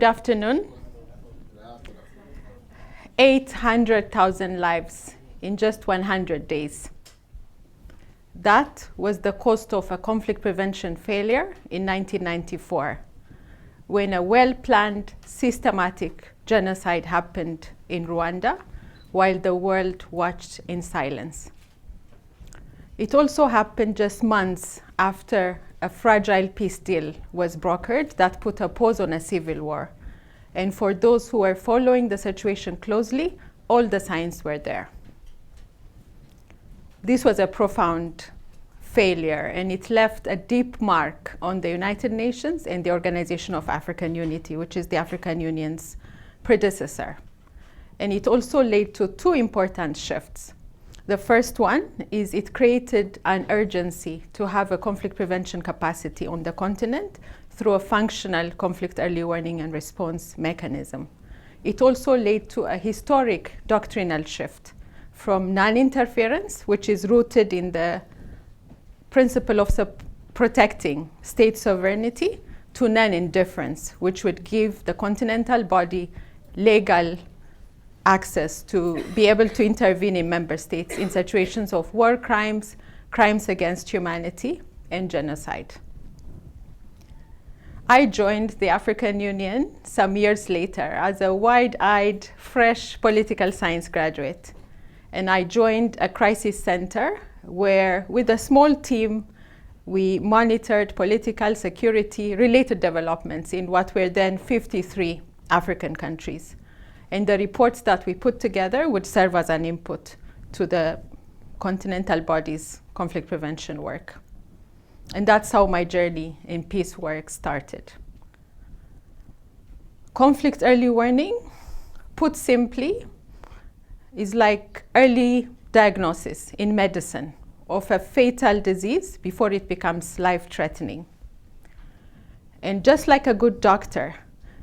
Good afternoon. 800,000 lives in just 100 days. That was the cost of a conflict prevention failure in 1994, when a well-planned, systematic genocide happened in Rwanda, while the world watched in silence. It also happened just months after a fragile peace deal was brokered that put a pause on a civil war. And for those who were following the situation closely, all the signs were there. This was a profound failure, and it left a deep mark on the United Nations and the Organization of African Unity, which is the African Union's predecessor. And it also led to two important shifts. The first one is it created an urgency to have a conflict prevention capacity on the continent through a functional conflict early warning and response mechanism. It also led to a historic doctrinal shift from non-interference, which is rooted in the principle of protecting state sovereignty, to non-indifference, which would give the continental body legal access to be able to intervene in member states in situations of war crimes, crimes against humanity, and genocide. I joined the African Union some years later as a wide-eyed, fresh political science graduate. And I joined a crisis center where, with a small team, we monitored political, security-related developments in what were then 53 African countries. And the reports that we put together would serve as an input to the continental body's conflict prevention work. And that's how my journey in peace work started. Conflict early warning, put simply, is like early diagnosis in medicine of a fatal disease before it becomes life-threatening. And just like a good doctor,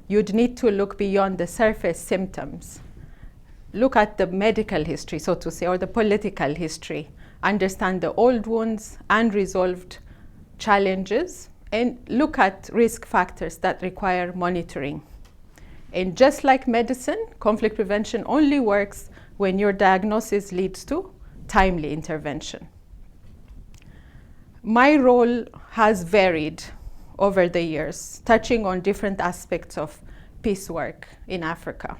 you'd need to look beyond the surface symptoms. Look at the medical history, so to say, or the political history. Understand the old wounds, unresolved challenges, and look at risk factors that require monitoring. And just like medicine, conflict prevention only works when your diagnosis leads to timely intervention. My role has varied over the years, touching on different aspects of peace work in Africa.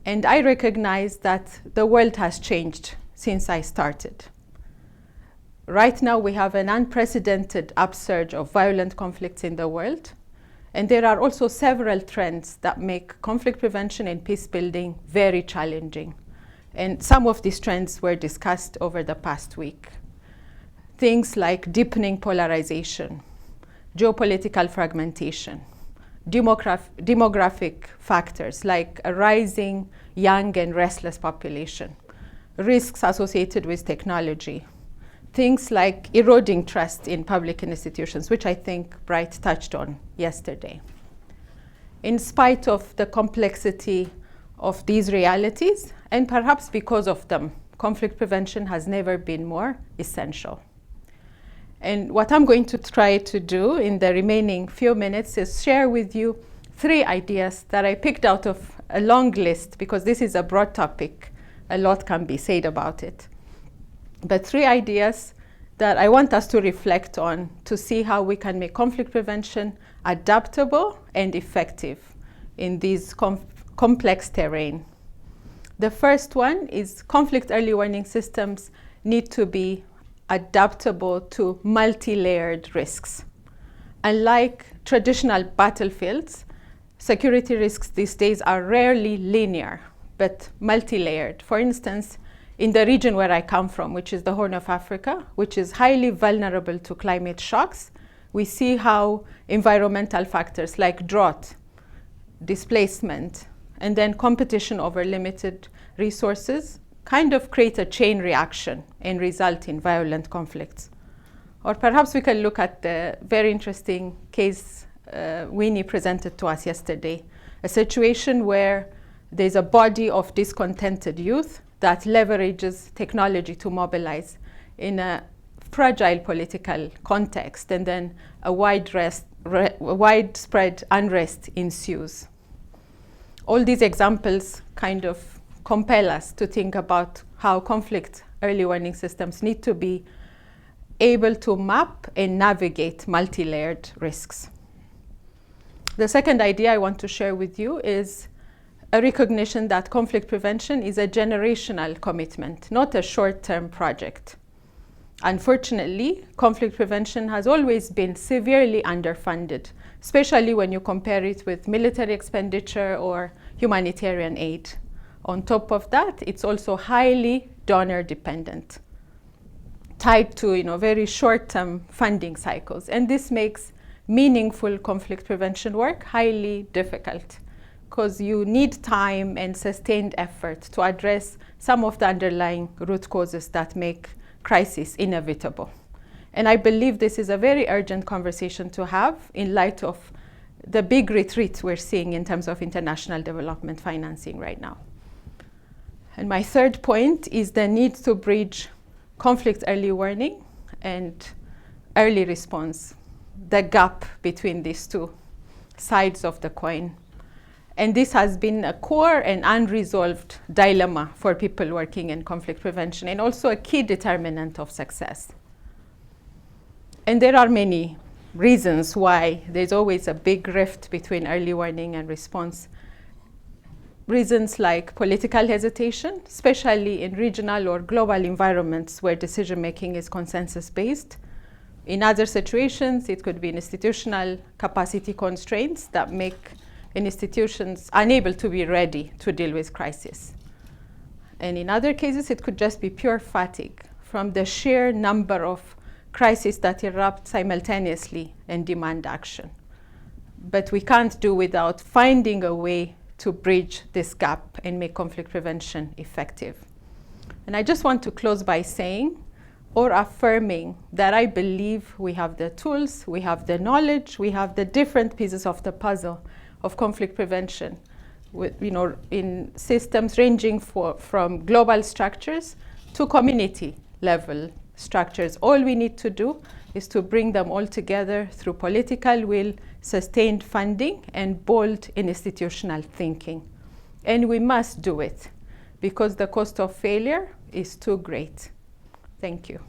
And I recognize that the world has changed since I started. Right now, we have an unprecedented upsurge of violent conflicts in the world. And there are also several trends that make conflict prevention and peace building very challenging. And some of these trends were discussed over the past week. Things like deepening polarization, geopolitical fragmentation, demographic factors like a rising young and restless population, risks associated with technology, things like eroding trust in public institutions, which I think Bright touched on yesterday. In spite of the complexity of these realities, and perhaps because of them, conflict prevention has never been more essential. And what I'm going to try to do in the remaining few minutes is share with you 3 ideas that I picked out of a long list, because this is a broad topic. A lot can be said about it. But 3 ideas that I want us to reflect on to see how we can make conflict prevention adaptable and effective in these complex terrain. The first one is conflict early warning systems need to be adaptable to multi-layered risks. Unlike traditional battlefields, security risks these days are rarely linear, but multi-layered. For instance, in the region where I come from, which is the Horn of Africa, which is highly vulnerable to climate shocks, we see how environmental factors like drought, displacement, and then competition over limited resources kind of create a chain reaction and result in violent conflicts. Or perhaps we can look at the very interesting case Winnie presented to us yesterday, a situation where there's a body of discontented youth that leverages technology to mobilize in a fragile political context, and then a wide widespread unrest ensues. All these examples kind of compel us to think about how conflict early warning systems need to be able to map and navigate multi-layered risks. The second idea I want to share with you is a recognition that conflict prevention is a generational commitment, not a short-term project. Unfortunately, conflict prevention has always been severely underfunded, especially when you compare it with military expenditure or humanitarian aid. On top of that, it's also highly donor dependent, tied to very short-term funding cycles. And this makes meaningful conflict prevention work highly difficult because you need time and sustained effort to address some of the underlying root causes that make crisis inevitable. And I believe this is a very urgent conversation to have in light of the big retreat we're seeing in terms of international development financing right now. And my third point is the need to bridge conflict early warning and early response, the gap between these two sides of the coin. And this has been a core and unresolved dilemma for people working in conflict prevention, and also a key determinant of success. And there are many reasons why there's always a big rift between early warning and response. Reasons like political hesitation, especially in regional or global environments where decision-making is consensus-based. In other situations, it could be institutional capacity constraints that make institutions unable to be ready to deal with crisis. And in other cases, it could just be pure fatigue from the sheer number of crises that erupt simultaneously and demand action. But we can't do without finding a way to bridge this gap and make conflict prevention effective. And I just want to close by saying or affirming that I believe we have the tools, we have the knowledge, we have the different pieces of the puzzle of conflict prevention in systems ranging from global structures to community level structures. All we need to do is to bring them all together through political will, sustained funding, and bold institutional thinking. And we must do it because the cost of failure is too great. Thank you.